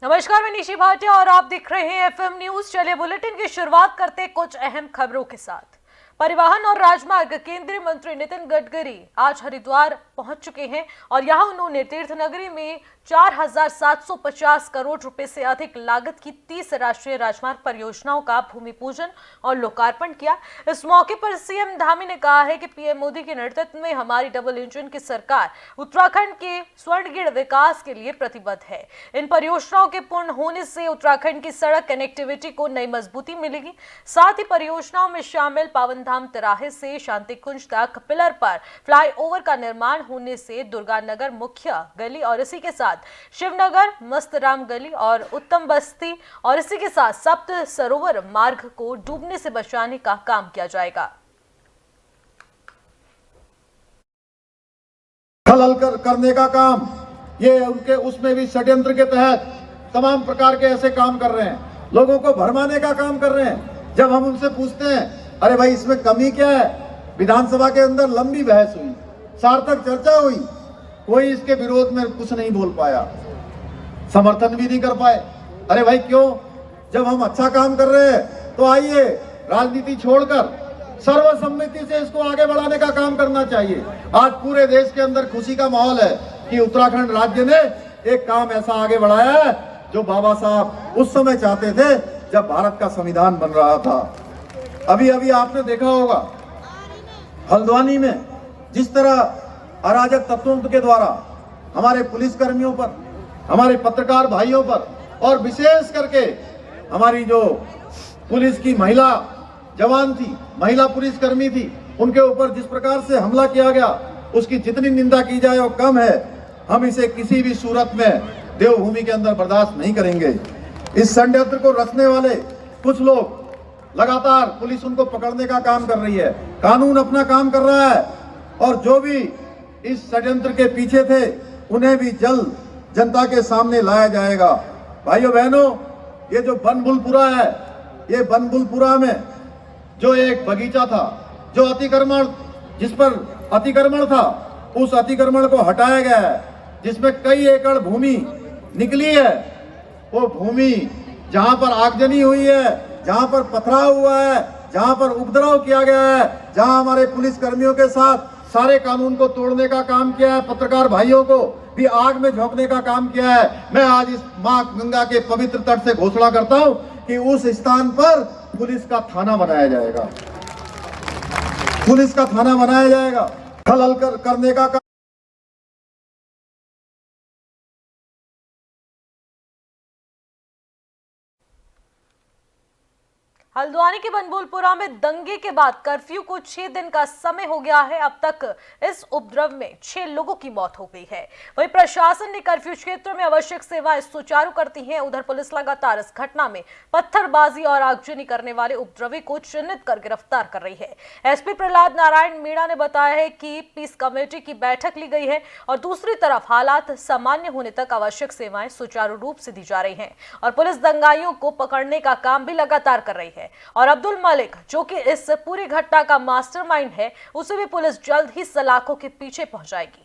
नमस्कार, मैं निशी भाटिया और आप देख रहे हैं एफएम न्यूज। चलिए बुलेटिन की शुरुआत करते कुछ अहम खबरों के साथ। परिवहन और राजमार्ग केंद्रीय मंत्री नितिन गडकरी आज हरिद्वार पहुंच चुके हैं और यहां उन्होंने तीर्थ नगरी में 4,750 करोड़ रुपए से अधिक लागत की 30 राष्ट्रीय राजमार्ग परियोजनाओं का भूमि पूजन और लोकार्पण किया। इस मौके पर सीएम धामी ने कहा है कि पीएम मोदी के नेतृत्व में हमारी डबल इंजन की सरकार उत्तराखंड के स्वर्णिम विकास के लिए प्रतिबद्ध है। इन परियोजनाओं के पूर्ण होने से उत्तराखंड की सड़क कनेक्टिविटी को नई मजबूती मिलेगी। साथ ही परियोजनाओं में शामिल पावनधाम तिराहे से शांति कुंज तक पिलर पर फ्लाईओवर का निर्माण होने से दुर्गानगर मुख्य गली और इसी के साथ शिवनगर, मस्तराम गली और उत्तम बस्ती और इसी के साथ सप्त सरोवर मार्ग को डूबने से बचाने का काम किया जाएगा। खलल करने का काम ये उनके उसमें भी षड्यंत्र के तहत तमाम प्रकार के ऐसे काम कर रहे हैं, लोगों को भरमाने का काम कर रहे हैं। जब हम उनसे पूछते हैं अरे भाई इसमें कमी क्या है, विधानसभा के अंदर लंबी बहस हुई, सार्थक चर्चा हुई, कोई इसके विरोध में कुछ नहीं बोल पाया, समर्थन भी नहीं कर पाए। अरे भाई क्यों? जब हम अच्छा काम कर रहे हैं तो आइए राजनीति छोड़कर सर्वसम्मति से इसको आगे बढ़ाने का काम करना चाहिए। आज पूरे देश के अंदर खुशी का माहौल है कि उत्तराखंड राज्य ने एक काम ऐसा आगे बढ़ाया है जो बाबा साहब उस समय चाहते थे जब भारत का संविधान बन रहा था। अभी अभी आपने देखा होगा हल्द्वानी में जिस तरह अराजक तत्वों के द्वारा हमारे पुलिस कर्मियों पर, हमारे पत्रकार भाइयों पर और विशेष करके हमारी जो पुलिस की महिला जवान थी, महिला पुलिस कर्मी थी, उनके ऊपर जिस प्रकार से हमला किया गया उसकी जितनी निंदा की जाए वो कम है। हम इसे किसी भी सूरत में देवभूमि के अंदर बर्दाश्त नहीं करेंगे। इस षड्यंत्र को रचने वाले कुछ लोग लगातार पुलिस उनको पकड़ने का काम कर रही है, कानून अपना काम कर रहा है और जो भी इस षड्यंत्र के पीछे थे उन्हें भी जल्द जनता के सामने लाया जाएगा। भाइयों बहनों, ये जो बनबुलपुरा है, ये बनबुलपुरा में जो एक बगीचा था, जो अतिक्रमण, जिस पर अतिक्रमण था, उस अतिक्रमण को हटाया गया है, जिसमें कई एकड़ भूमि निकली है। वो भूमि जहां पर आगजनी हुई है, जहां पर पथराव हुआ है, जहां पर उपद्रव किया गया है, जहां हमारे पुलिस कर्मियों के साथ सारे कानून को तोड़ने का काम किया है, पत्रकार भाइयों को भी आग में झोंकने का काम किया है, मैं आज इस मां गंगा के पवित्र तट से घोषणा करता हूं कि उस स्थान पर पुलिस का थाना बनाया जाएगा, पुलिस का थाना बनाया जाएगा। खलल करने का हल्द्वानी के बनबुलपुरा में दंगे के बाद कर्फ्यू को 6 दिन का समय हो गया है। अब तक इस उपद्रव में 6 लोगों की मौत हो गई है। वहीं प्रशासन ने कर्फ्यू क्षेत्र में आवश्यक सेवाएं सुचारू करती हैं। उधर पुलिस लगातार इस घटना में पत्थरबाजी और आगजनी करने वाले उपद्रवी को चिन्हित कर गिरफ्तार कर रही है। एसपी प्रहलाद नारायण मीणा ने बताया है कि पीस कमेटी की बैठक ली गई है और दूसरी तरफ हालात सामान्य होने तक आवश्यक सेवाएं सुचारू रूप से दी जा रही हैं और पुलिस दंगाइयों को पकड़ने का काम भी लगातार कर रही है। और अब्दुल मलिक, जो कि इस पूरी घटना का मास्टरमाइंड है, उसे भी पुलिस जल्द ही सलाखों के पीछे पहुंचाएगी।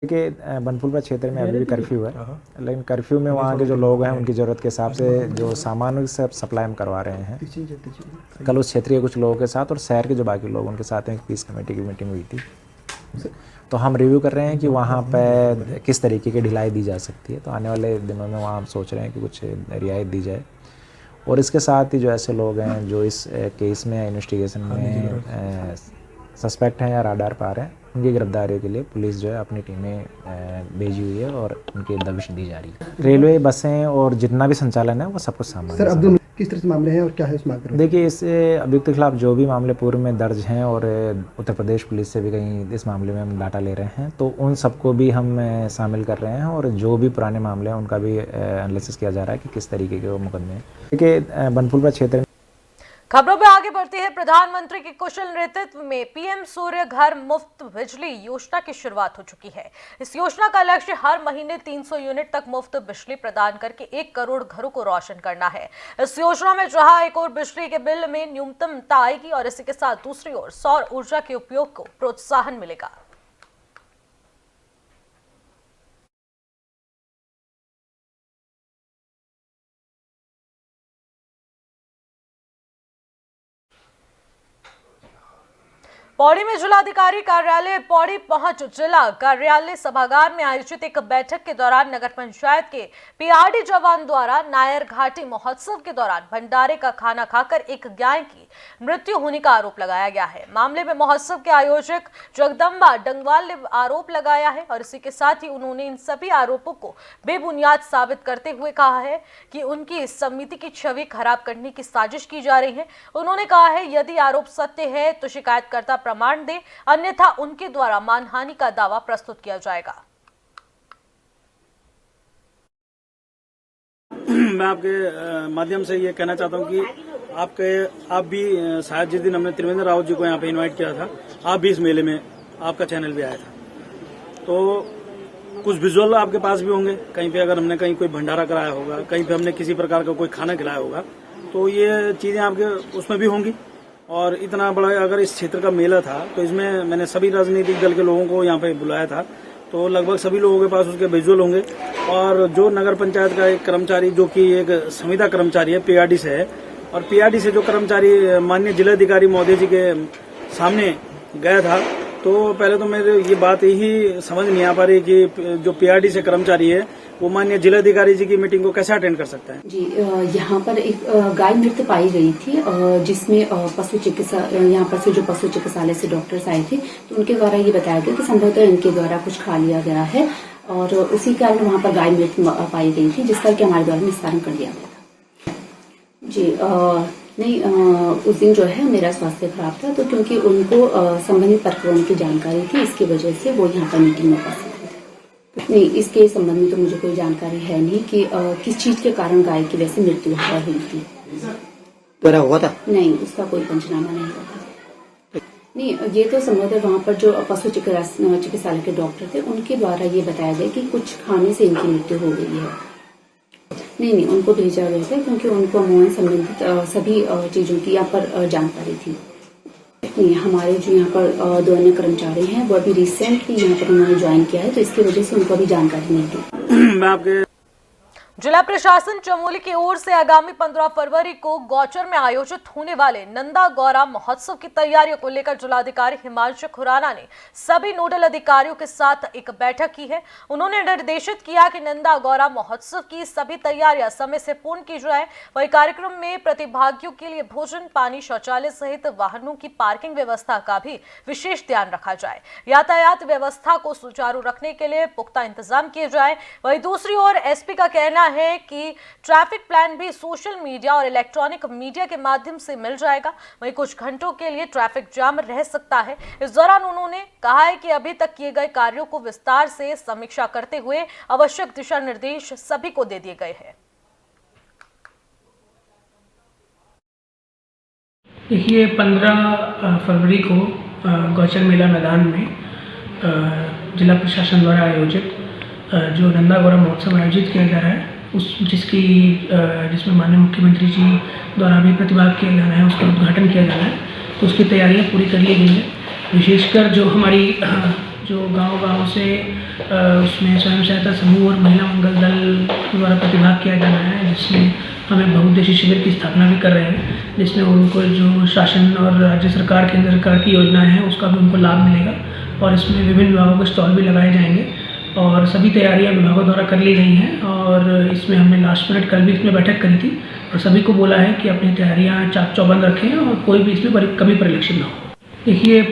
कि बनपुलपुरा क्षेत्र में अभी भी कर्फ्यू है, लेकिन कर्फ्यू में वहाँ के जो लोग हैं उनकी ज़रूरत के हिसाब से जो सामान सब सप्लाई हम करवा रहे हैं। कल उस क्षेत्र के कुछ लोगों के साथ और शहर के जो बाकी लोग उनके साथ एक पीस कमेटी की मीटिंग हुई थी, तो हम रिव्यू कर रहे हैं कि वहाँ पे किस तरीके की ढिलाई दी जा सकती है। तो आने वाले दिनों में वहाँ हम सोच रहे हैं कि कुछ रियायत दी जाए और इसके साथ ही जो ऐसे लोग हैं जो इस केस में इन्वेस्टिगेशन में सस्पेक्ट हैं या राडार पर आ रहे हैं, उनकी गिरफ्तारी के लिए पुलिस जो है अपनी टीमें भेजी हुई है और उनकी दबिश दी जा रही है। रेलवे बसें और जितना भी संचालन है वो सब कुछ सामान्य। सर अब्दुल, किस तरह से मामले हैं और क्या है उस मामले में? देखिए, इस अभियुक्त के खिलाफ जो भी मामले पूर्व में दर्ज हैं और उत्तर प्रदेश पुलिस से भी कहीं इस मामले में हम डाटा ले रहे हैं, तो उन सबको भी हम शामिल कर रहे हैं और जो भी पुराने मामले हैं उनका भी एनालिसिस किया जा रहा है कि किस तरीके के वो मुकदमे हैं। देखिए, बनपुलपुरा क्षेत्र में खबरों में आगे बढ़ते हैं। प्रधानमंत्री के कुशल नेतृत्व में पीएम सूर्य घर मुफ्त बिजली योजना की शुरुआत हो चुकी है। इस योजना का लक्ष्य हर महीने 300 यूनिट तक मुफ्त बिजली प्रदान करके 1 करोड़ घरों को रोशन करना है। इस योजना में जहां एक और बिजली के बिल में न्यूनतमता आएगी और इसी के साथ दूसरी ओर सौर ऊर्जा के उपयोग को प्रोत्साहन मिलेगा। पौड़ी में जिलाधिकारी कार्यालय पौड़ी पहुंच जिला कार्यालय सभागार में आयोजित एक बैठक के दौरान नगर पंचायत के पीआरडी जवान द्वारा नायर घाटी महोत्सव के दौरान भंडारे का खाना खाकर एक गाय की मृत्यु होने का आरोप लगाया गया है। मामले में महोत्सव के आयोजक जगदम्बा डंगवाल ने आरोप लगाया है और इसी के साथ ही उन्होंने इन सभी आरोपों को बेबुनियाद साबित करते हुए कहा है कि उनकी समिति की छवि खराब करने की साजिश की जा रही है। उन्होंने कहा है यदि आरोप सत्य है तो शिकायतकर्ता प्रमाण दे, अन्यथा उनके द्वारा मानहानि का दावा प्रस्तुत किया जाएगा। मैं आपके माध्यम से ये कहना चाहता हूँ कि आप भी शायद जिस दिन हमने त्रिवेंद्र रावत जी को यहाँ पे इनवाइट किया था, आप भी इस मेले में आपका चैनल भी आया था, तो कुछ विजुअल आपके पास भी होंगे। कहीं पे अगर हमने कहीं कोई भंडारा कराया होगा, कहीं पे हमने किसी प्रकार का कोई खाना खिलाया होगा, तो ये चीजें आपके उसमें भी होंगी। और इतना बड़ा अगर इस क्षेत्र का मेला था तो इसमें मैंने सभी राजनीतिक दल के लोगों को यहाँ पे बुलाया था, तो लगभग सभी लोगों के पास उसके विजुअल होंगे। और जो नगर पंचायत का एक कर्मचारी जो कि एक संविदा कर्मचारी है, पीआरडी से है, और पीआरडी से जो कर्मचारी माननीय जिलाधिकारी महोदय जी के सामने गया था, तो पहले तो मेरे ये बात यही समझ नहीं आ पा रही कि जो पीआरडी से कर्मचारी है वो माननीय जिलाधिकारी जी की मीटिंग को कैसे अटेंड कर सकता है। जी, यहाँ पर एक गाय मृत पाई गई थी, जिसमें पशु चिकित्सा यहाँ पर से जो पशु चिकित्सालय से डॉक्टर्स आए थे, तो उनके द्वारा ये बताया गया कि संभवतः इनके द्वारा कुछ खा लिया गया है और उसी कारण वहाँ पर गाय मृत पाई गई थी, जिसका कि हमारे द्वारा निस्तारण कर दिया गया था। जी नहीं, उस दिन जो है मेरा स्वास्थ्य खराब था, तो क्योंकि उनको संबंधित प्रकरणों की जानकारी थी, इसकी वजह से वो यहाँ पर मीटिंग में उपस्थित थे। नहीं, इसके संबंध में तो मुझे कोई जानकारी है नहीं कि किस चीज के कारण गाय की वैसे मृत्यु हुई थी। तो हुआ था? नहीं, उसका कोई पंचनामा नहीं हुआ था। नहीं, ये तो संभवतः वहाँ पर जो पशु चिकित्सालय के डॉक्टर थे उनके द्वारा ये बताया गया कि कुछ खाने से इनकी मृत्यु हो गई है। नहीं, उनको भेजा गया था क्योंकि उनको अमूमन संबंधित सभी चीजों की यहाँ पर जानकारी थी। नहीं, हमारे जो यहाँ पर दो अन्य कर्मचारी हैं वो अभी रिसेंटली यहाँ पर उन्होंने ज्वाइन किया है, तो इसकी वजह से उनको अभी जानकारी नहीं थी। मैं आपके जिला प्रशासन चमोली की ओर से आगामी 15 फरवरी को गौचर में आयोजित होने वाले नंदा गौरा महोत्सव की तैयारियों को लेकर जिलाधिकारी हिमांशु खुराना ने सभी नोडल अधिकारियों के साथ एक बैठक की है। उन्होंने निर्देशित किया कि नंदा गौरा महोत्सव की सभी तैयारियां समय से पूर्ण की जाए। वही कार्यक्रम में प्रतिभागियों के लिए भोजन, पानी, शौचालय सहित वाहनों की पार्किंग व्यवस्था का भी विशेष ध्यान रखा जाए। यातायात व्यवस्था को सुचारू रखने के लिए पुख्ता इंतजाम किए जाए। वही दूसरी ओर एसपी का कहना है कि ट्रैफिक प्लान भी सोशल मीडिया और इलेक्ट्रॉनिक मीडिया के माध्यम से मिल जाएगा। वहीं कुछ घंटों के लिए ट्रैफिक जाम रह सकता है। इस दौरान उन्होंने कहा है कि अभी तक किए गए कार्यों को विस्तार से समीक्षा करते हुए आवश्यक दिशा निर्देश सभी को दे दिए गए हैं। देखिए, 15 फरवरी को गौचर मेला मैदान में जिला प्रशासन द्वारा आयोजित जो नंदा गौरा महोत्सव आयोजित किया जा रहा है, जिसमें माननीय मुख्यमंत्री जी द्वारा भी प्रतिभाग किया जाना है, उसका उद्घाटन किया जाना है, तो उसकी तैयारियां पूरी कर ली गई है। विशेषकर जो हमारी जो गांव से उसमें स्वयं सहायता समूह और महिला मंगल दल द्वारा प्रतिभाग किया जाना है, जिसमें हमें बहुउद्देशीय शिविर की स्थापना भी कर रहे हैं, जिसमें उनको जो शासन और राज्य सरकार, केंद्र सरकार की योजनाएं हैं उसका भी उनको लाभ मिलेगा। और इसमें विभिन्न विभागों के स्टॉल भी लगाए जाएंगे और सभी तैयारियां विभागों द्वारा कर ली गई हैं। और इसमें हमने लास्ट मिनट कल भी इसमें बैठक करी थी और सभी को बोला है कि अपनी तैयारियां चाक चौबंद रखें और कोई भी इसमें कमी परिलक्षित न हो। देखिए,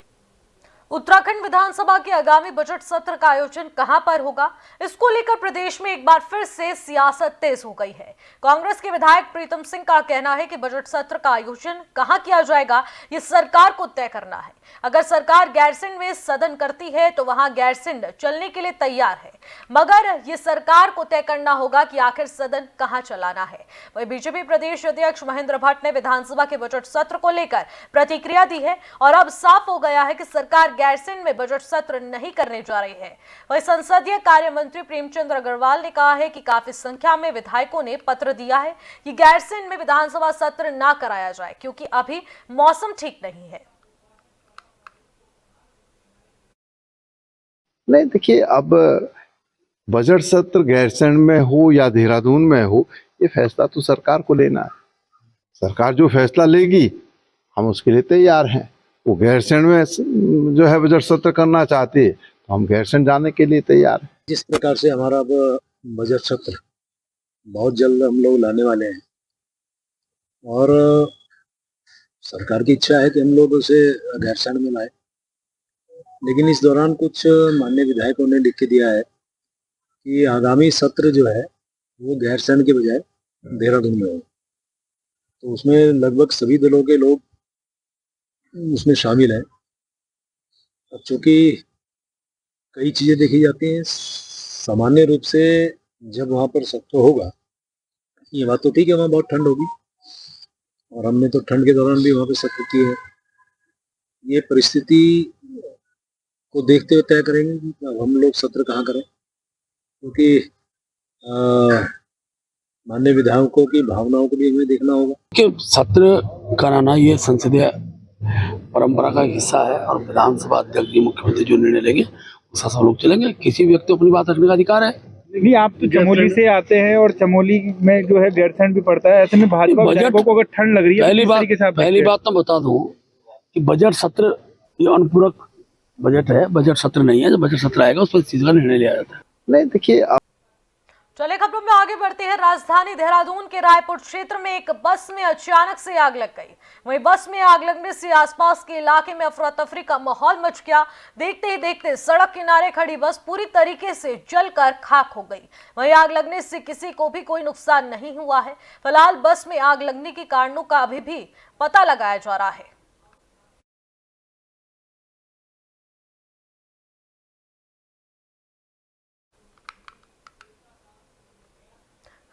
उत्तराखंड विधानसभा के आगामी बजट सत्र का आयोजन कहां पर होगा, इसको लेकर प्रदेश में एक बार फिर से सियासत तेज हो गई है। कांग्रेस के विधायक प्रीतम सिंह का कहना है कि बजट सत्र का आयोजन कहां किया जाएगा ये सरकार को तय करना है। अगर सरकार गैरसैंण में सदन करती है तो वहां गैरसैंण चलने के लिए तैयार है, मगर ये सरकार को तय करना होगा कि आखिर सदन कहां चलाना है। वही बीजेपी प्रदेश अध्यक्ष महेंद्र भट्ट ने विधानसभा के बजट सत्र को लेकर प्रतिक्रिया दी है और अब साफ हो गया है कि सरकार गैरसैंण में बजट सत्र नहीं करने जा रही है। वही संसदीय कार्य मंत्री प्रेमचंद अग्रवाल ने कहा है कि काफी संख्या में विधायकों ने पत्र दिया है कि गैरसैंण में विधानसभा सत्र ना कराया जाए क्योंकि अभी मौसम ठीक नहीं है। नहीं, देखिए, अब बजट सत्र गैरसैंण में हो या देहरादून में हो, ये फैसला तो सरकार को लेना है। सरकार जो फैसला लेगी हम उसके लिए तैयार हैं। वो गैरसैंण में जो है बजट सत्र करना चाहती है, तो हम गैरसैंण जाने के लिए तैयार हैं। जिस प्रकार से हमारा अब बजट सत्र बहुत जल्द हम लोग लाने वाले हैं और सरकार की इच्छा है कि हम लोग उसे गैरसैंण में लाए, लेकिन इस दौरान कुछ माननीय विधायकों ने लिख के दिया है कि आगामी सत्र जो है वो गैरसैंण के बजाय देहरादून में हो। तो उसमें लगभग सभी दलों के लोग उसमें शामिल हैं। अब चूंकि कई चीज़ें देखी जाती हैं, सामान्य रूप से जब वहाँ पर सत्र होगा, ये बात तो ठीक है वहाँ बहुत ठंड होगी और हमने तो ठंड के दौरान भी वहाँ पे सत्र किए हैं। ये परिस्थिति को देखते हुए तय करेंगे कि अब हम लोग सत्र कहाँ करें, क्योंकि माननीय विधायकों की भावनाओं को भी हमें देखना होगा कि सत्र कराना ये संसदीय परंपरा का हिस्सा है और विधानसभा अध्यक्ष जी मुख्यमंत्री जो निर्णय लेंगे उसका सब लोग चलेंगे। किसी व्यक्ति को अपनी बात रखने का अधिकार है। नहीं, आप तो चमोली से आते हैं और चमोली में जो है गैरसैंण भी पड़ता है, ऐसे में भाजपा विधायकों को अगर ठंड लग रही है पहली बात तो बता दूं कि बजट सत्र ये अनुपूरक बजट है, बजट सत्र नहीं है। जब बजट सत्र आएगा उस पर इस चीज का निर्णय लिया जाता है। नहीं देखिए, चले खबरों में आगे बढ़ते हैं। राजधानी देहरादून के रायपुर क्षेत्र में एक बस में अचानक से आग लग गई। वहीं बस में आग लगने से आसपास के इलाके में अफरा तफरी का माहौल मच गया। देखते ही देखते सड़क किनारे खड़ी बस पूरी तरीके से जलकर खाक हो गई। वहीं आग लगने से किसी को भी कोई नुकसान नहीं हुआ है। फिलहाल बस में आग लगने के कारणों का अभी भी पता लगाया जा रहा है।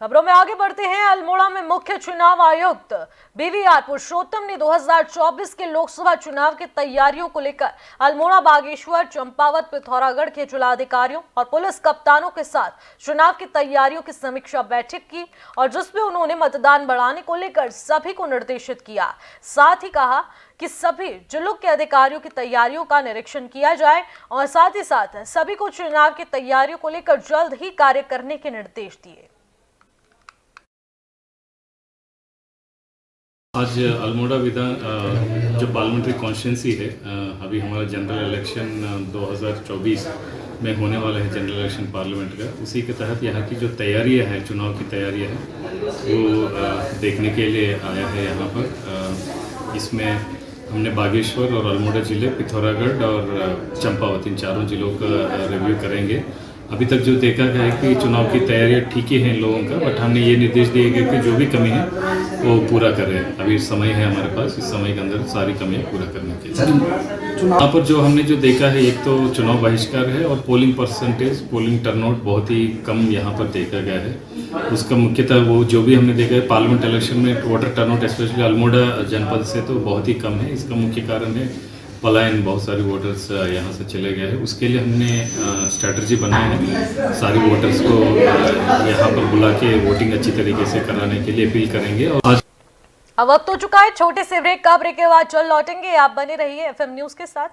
खबरों में आगे बढ़ते हैं। अल्मोड़ा में मुख्य चुनाव आयुक्त बीवीआर पुरुषोत्तम ने 2024 के लोकसभा चुनाव की तैयारियों को लेकर अल्मोड़ा, बागेश्वर, चंपावत, पिथौरागढ़ के जिलाधिकारियों और पुलिस कप्तानों के साथ चुनाव की तैयारियों की समीक्षा बैठक की और जिसमें उन्होंने मतदान बढ़ाने को लेकर सभी को निर्देशित किया। साथ ही कहा कि सभी जिलों के अधिकारियों की तैयारियों का निरीक्षण किया जाए और साथ ही साथ सभी को चुनाव की तैयारियों को लेकर जल्द ही कार्य करने के निर्देश दिए। आज अल्मोड़ा जो पार्लियामेंट्री कॉन्स्टिट्यूंसी है, अभी हमारा जनरल इलेक्शन 2024 में होने वाला है, जनरल इलेक्शन पार्लियामेंट का। उसी के तहत यहाँ की जो तैयारियाँ हैं, चुनाव की तैयारियाँ हैं, वो देखने के लिए आया है यहाँ पर। इसमें हमने बागेश्वर और अल्मोड़ा जिले, पिथौरागढ़ और चंपावत, इन चारों जिलों का रिव्यू करेंगे। अभी तक जो देखा गया है कि चुनाव की तैयारियां ठीक ही हैं लोगों का, बट हमने ये निर्देश दिए गए कि जो भी कमी है वो पूरा करें। अभी समय है हमारे पास, इस समय के अंदर सारी कमियां पूरा करने के लिए। यहाँ पर जो हमने जो देखा है, एक तो चुनाव बहिष्कार है और पोलिंग परसेंटेज, पोलिंग टर्नआउट बहुत ही कम यहाँ पर देखा गया है। उसका मुख्यतः वो जो भी हमने देखा है पार्लियामेंट इलेक्शन में वोटर टर्नआउट स्पेशली अल्मोड़ा जनपद से तो बहुत ही कम है। इसका मुख्य कारण है पलायन, बहुत सारे वोटर्स यहाँ से चले गए हैं। उसके लिए हमने स्ट्रैटेजी बनाई है, सारी वोटर्स को यहाँ पर बुला के वोटिंग अच्छी तरीके से कराने के लिए अपील करेंगे। और आज अब वक्त हो चुका है छोटे से ब्रेक का। ब्रेक के बाद चल लौटेंगे। आप बने रहिए FM न्यूज के साथ।